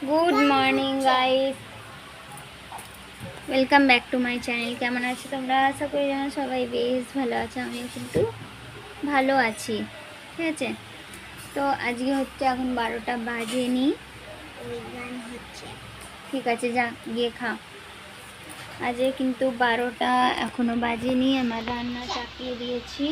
Good morning guys, welcome back to my channel. কেমন আছো তোমরা? আশা করি যেন সবাই বেশ ভালো আছে। আমিও কিন্তু ভালো আছি। ঠিক আছে, তো আজকে হচ্ছে এখন 12টা বাজেনি। ঠিক আছে, যা গিয়ে খা। আজকে কিন্তু 12টা এখনো বাজেনি, আমার রান্না চাপিয়ে দিয়েছি।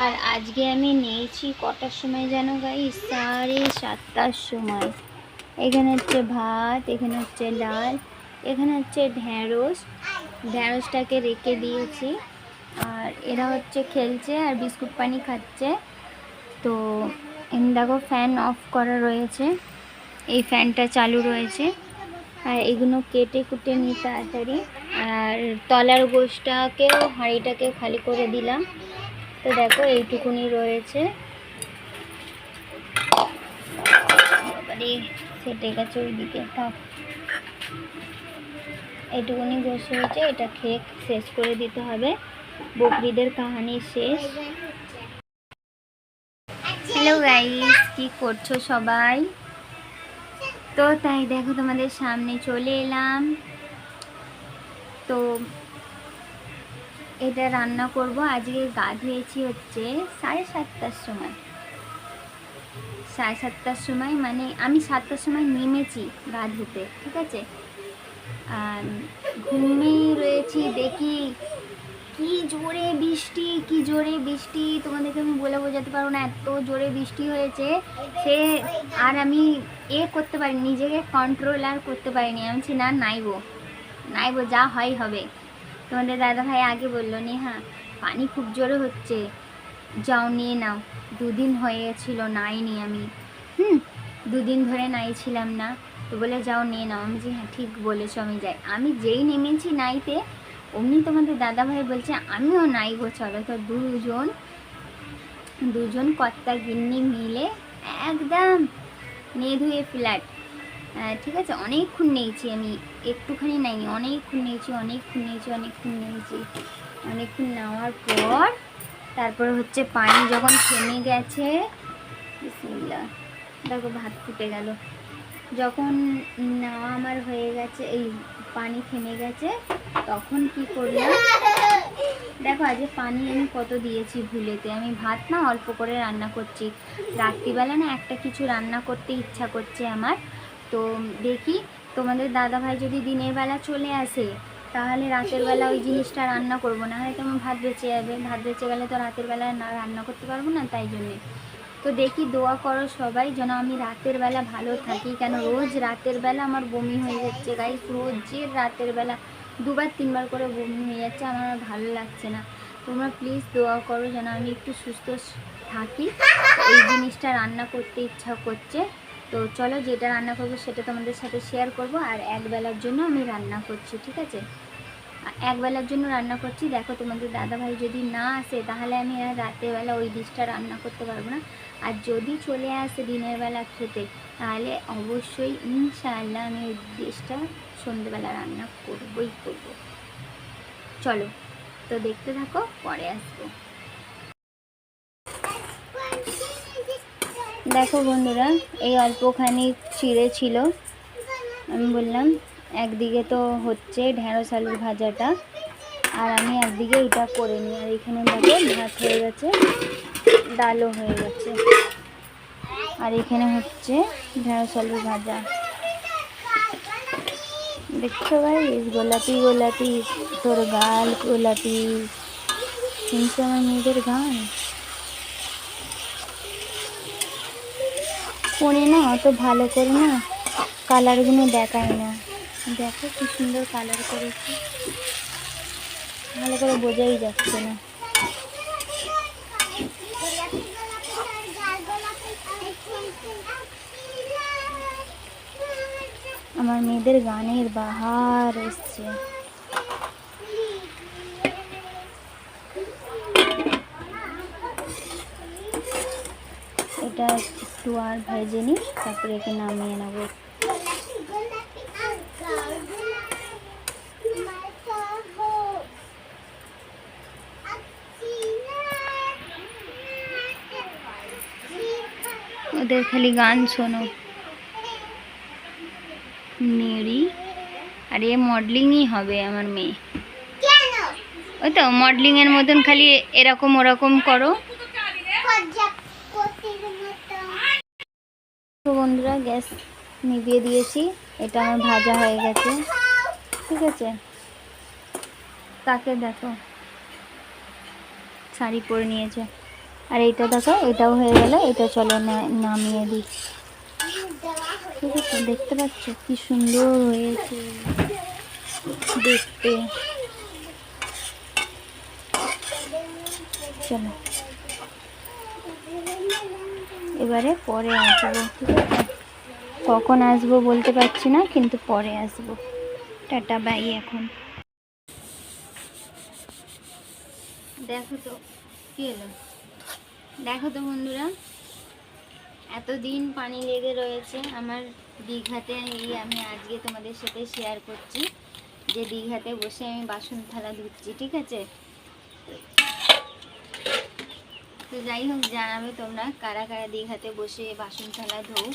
আর আজকে আমি নিয়েছি কটার সময় যেন গাইস? 7:30টার সময়। এখানে হচ্ছে ভাত, এখানে হচ্ছে ডাল, এখানে হচ্ছে ঢ্যাঁড়সটাকে রেখে দিয়েছি। আর এরা হচ্ছে খেলছে আর বিস্কুট পানি খাচ্ছে। তো দেখো, ফ্যান অফ করা রয়েছে, এই ফ্যানটা চালু রয়েছে। আর এগুলো কেটে কুটে নিই তাড়াতাড়ি। আর তলার গোশটাকেও, হাঁড়িটাকে খালি করে দিলাম। তো দেখো এইটুকুনি রয়েছে। সেটে গেছে ওইদিকে, থাক। এইটুকুনি গোশ হয়েছে, এটা খেয়ে শেষ করে দিতে হবে। বকরিদের কাহানি শেষ। হ্যালো গাইস, কি করছো সবাই? তো তাই দেখো, তোমাদের সামনে চলে এলাম। তো এটা রান্না করব। আজকে গা ধুয়েছি হচ্ছে 7:30টার সময়। 7:30টার সময় মানে আমি 7টার সময় নেমেছি গা ধুতে। ঠিক আছে, ঘুমিয়ে রয়েছি, দেখি কি জোরে বৃষ্টি, কি জোরে বৃষ্টি, তোমাদেরকে আমি বলে বোঝাতে পারবো না, এত জোরে বৃষ্টি হয়েছে। সে আর আমি করতে পারিনি, নিজেকে কন্ট্রোল আর করতে পারিনি। আমি বলছি না, নাইবো, যা হয় হবে। তোমাদের দাদা ভাই আগে বললো, নেহা পানি খুব জোরে হচ্ছে, যাও নিয়ে নাও। 2 দিন হয়ে গেছিলো নাইনি আমি। 2 দিন ধরে নাইছিলাম না। তো বলে যাও নিয়ে নাও। আমি যে হ্যাঁ ঠিক বলেছো, আমি যাই। আমি যেই নেমেছি নাইতে, অমনি তোমাদের দাদা ভাই বলছে আমিও নাইবো, চলো। তো দুজন কর্তা গিন্নি মিলে একদম নিয়ে ধুয়ে ফ্ল্যাট। ঠিক আছে, অনেকক্ষণ নিয়েছি আমি, একটুখানি নাইনি, অনেকক্ষণ অনেকক্ষণ নেওয়ার পর তারপর হচ্ছে পানি যখন থেমে গেছে, বিসমিল্লাহ, দেখো ভাত ফুটে গেল। যখন নেওয়া আমার হয়ে গেছে, এই পানি থেমে গেছে, তখন কি করলাম দেখো, আজকে পানি আমি কত দিয়েছি ভুলেতে। আমি ভাত না অল্প করে রান্না করছি, রাত্রিবেলা না একটা কিছু রান্না করতে ইচ্ছা করছে আমার। তো দেখি, তোমাদের দাদাভাই যদি দিনের বেলা চলে আসে, তাহলে রাতের বেলা ওই জিনিসটা রান্না করবো, না হলে তোমার ভাত বেঁচে যাবে। ভাত বেঁচে গেলে তো রাতের বেলা না রান্না করতে পারবো না, তাই জন্যে। তো দেখি, দোয়া করো সবাই যেন আমি রাতের বেলা ভালো থাকি, কেন রোজ রাতের বেলা আমার বমি হয়ে যাচ্ছে গাইস। রোজের রাতের বেলা 2-3বার করে বমি হয়ে যাচ্ছে, আমার আর ভালো লাগছে না। তোমরা প্লিজ দোয়া করো যেন আমি একটু সুস্থ থাকি। এই জিনিসটা রান্না করতে ইচ্ছা করছে। তো চলো, যেটা রান্না করবো সেটা তোমাদের সাথে শেয়ার করব। আর একবেলার জন্য আমি রান্না করছি, ঠিক আছে? একবেলার জন্য রান্না করছি। দেখো, তোমাদের দাদাভাই যদি না আসে, তাহলে আমি আর রাতেরবেলা ওই ডিশটা রান্না করতে পারবো না। আর যদি চলে আসে দিনের বেলা খেতে, তাহলে অবশ্যই ইনশাআল্লাহ আমি ওই ডিশটা সন্ধ্যেবেলা রান্না করবই করব। চলো, তো দেখতে থাকো, পরে আসবো। দেখো বন্ধুরা, এই অল্পখানি চিড়ে ছিল, আমি বললাম একদিকে তো হচ্ছে ঢ্যাঁড়স আলুর ভাজাটা, আর আমি একদিকে এটা করে নিই। আর এখানে দেখো ভাত হয়ে গেছে, ডালও হয়ে গেছে, আর এখানে হচ্ছে ঢ্যাঁড়স আলুর ভাজা। দেখছো ভাই, গোলাপি গোলাপি, তোর গাল গোলাপি, শুনছো আমার মেয়েদের গান? ফোনে না অত ভালো করে না কালারগুলো দেখায় না। দেখো কি সুন্দর কালার করেছে, ভালো করে বোঝাই যাচ্ছে না। আমার মেয়েদের গানের বাহার এসছে। এটা একটু আর ভেজে নিই, তারপরে একে নামিয়ে নেবো। ওদের খালি গান শোনো। নেড়ি। আর এ মডেলিংই হবে আমার মেয়ে। ওই তো মডেলিংয়ের মতন খালি এরকম ওরকম করো। তো বন্ধুরা গ্যাস নিভিয়ে দিয়েছি, এটা আমার ভাজা হয়ে গেছে, ঠিক আছে। তাকে দেখো শাড়ি পরে নিয়েছে, আর এইটা দেখো এটাও হয়ে গেল, এটা চলো নামিয়ে দিই, ঠিক আছে। দেখতে পাচ্ছ কি সুন্দর হয়েছে দেখতে। চলো এবারে পরে আসবো, ঠিক আছে। কখন আসবো বলতে পারছি না, কিন্তু পরে আসবো। Tata bye. এখন দেখো তো কি হলো, দেখো তো বন্ধুরা, এতদিন পানি লেগে রয়েছে আমার দীঘাতে। এই আমি আজকে তোমাদের সাথে শেয়ার করছি যে দীঘাতে বসে আমি বাসন থালা ধুচ্ছি, ঠিক আছে। তো যাই হোক, জানাবে তোমরা কারা কারা দীঘাতে বসে বাসন থালা ধোও।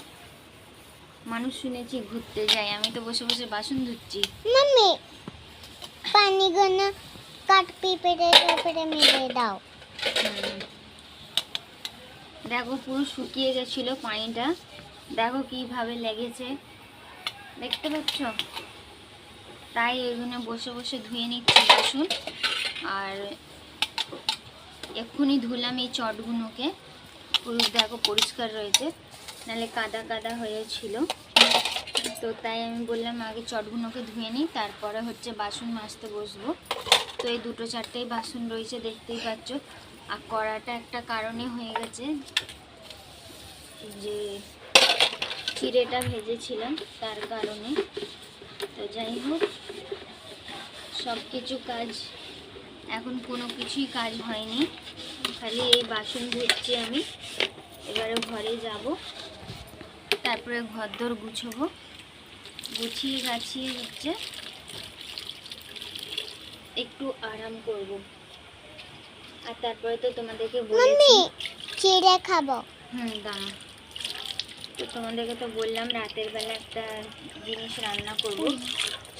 মানুষ শুনেছি ঘুরতে যায়, আমি তো বসে বসে বাসন ধুচ্ছি। মাম্মি পানিগুলো কাট পেপেরে মেরে দাও। দেখো পুরো শুকিয়ে গেছিলো পানিটা, দেখো কিভাবে লেগেছে, দেখতে পাচ্ছ। তাই ওইখানে বসে বসে ধুয়ে নিচ্ছি বাসন। আর এক্ষুনি ধুলাম এই চটগুলোকে, পুরো দেখো পরিষ্কার রয়েছে, নাহলে কাদা কাদা হয়েছিল। তো তাই আমি বললাম আগে চটগুলোকে ধুয়ে নিই, তারপরে হচ্ছে বাসন মাজতে বসবো। তো এই দুটো চারটেই বাসন রয়েছে দেখতেই পাচ্ছ। আর কড়াটা একটা কারণে হয়ে গেছে, যে চিড়েটা ভেজেছিলাম তার কারণে। তো যাই হোক, সব কিছু কাজ এখন কোনো কিছুই কাজ হয়নি, খালি এই বাসন ধুচ্ছি আমি। এবারে ঘরে যাব, তারপরে ঘরদোর গুছবো, গুছিয়ে গাছিয়ে হচ্ছে একটু আরাম করব। আর তারপরে তো তোমাদেরকে বলেছি চিড়ে খাবো। দাঁড়া। তো তোমাদেরকে তো বললাম রাতের বেলা একটা জিনিস রান্না করব,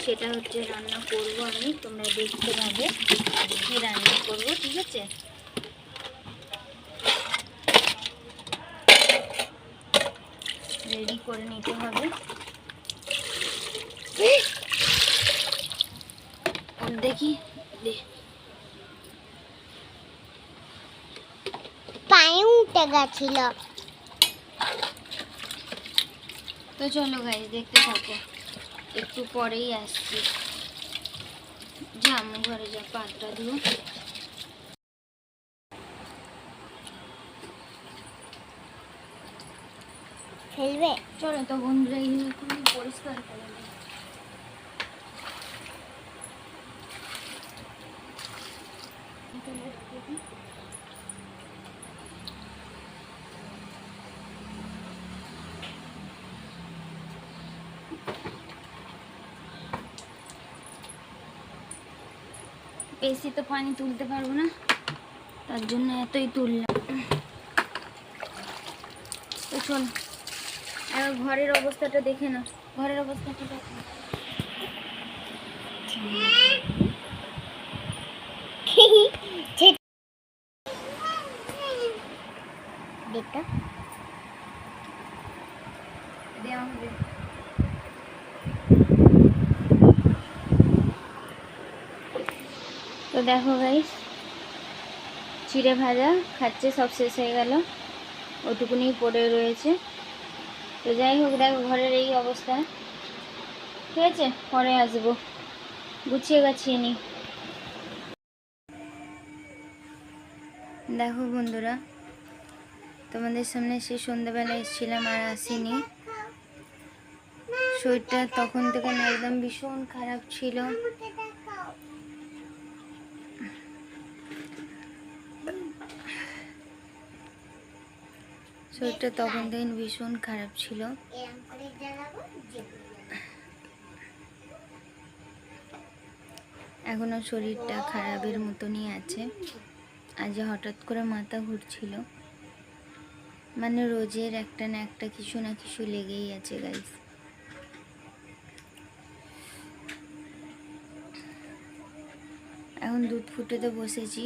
সেটা হচ্ছে রান্না করব আমি, তোমরা দেখতে পাবে কি রান্না করব, ঠিক আছে। রেডি করে নিতে হবে। দেখি পায়ে উঠে গেছিল। তো চলো গাইস দেখতে থাকো, একটু পরেই আসছি। যা আমার ঘরে যা, পাটটা দিও। ফেলবে? চলো তো বন্ধুরা এইগুলো খুবই পরিষ্কার করে দিই। বেশি তো পানি তুলতে পারবো না, তার জন্য এতই তুললাম। তো চল এবার ঘরের অবস্থাটা দেখে না, ঘরের অবস্থাটা দেখো। দেখো দেওয়া হবে। তো দেখো গাইস, চিড়ে ভাজা খাচ্ছে, সব শেষ হয়ে গেল, ওটুকুনি পড়ে রয়েছে। তো যাই হোক, দেখো ঘরের এই অবস্থা, ঠিক আছে। পরে আসবো, গুছিয়ে গাছিয়ে নিই। দেখো বন্ধুরা, তোমাদের সামনে সেই সন্ধ্যাবেলা এসেছিলাম, আর আসিনি। শরীরটা তখন থেকে না একদম ভীষণ খারাপ ছিল। শরীরটা তখন থেকে ভীষণ খারাপ ছিল। এখনো শরীরটা খারাপের মতনই আছে। আজ হঠাৎ করে মাথা ঘুরছিল, মানে রোজের একটা না একটা কিছু না কিছু লেগেই আছে গাইস। এখন দুধ ফুটোতে বসেছি।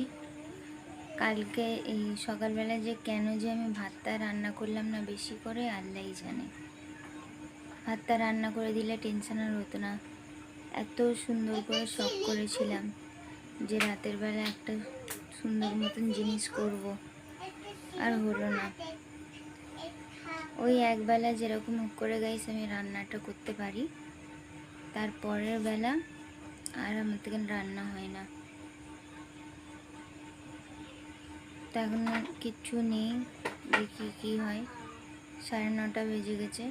কালকে এই সকালবেলা যে কেন যে আমি ভাতটা রান্না করলাম না বেশি করে, আল্লাহই জানে। ভাতটা রান্না করে দিলে টেনশন আর হতো না। এত সুন্দর করে শখ করেছিলাম যে রাতের বেলা একটা সুন্দর মতন জিনিস করব, আর হলো না। ওই একবেলা যেরকম হোক করে গাইস আমি রান্নাটা করতে পারি, তারপরের বেলা আর আমার থেকে রান্না হয় না। তো এখন আর কিচ্ছু নেই, দেখি কি হয়। 9:30 বেজে গেছে।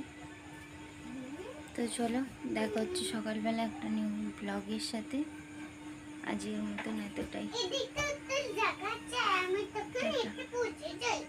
তো চলো দেখা হচ্ছে সকালবেলা একটা নিউ ব্লগের সাথে। আজকের মতন এতটাই। এদিকটা দেখাচ্ছে, আমি তোকে টাটা। একটু পৌঁছে যাই।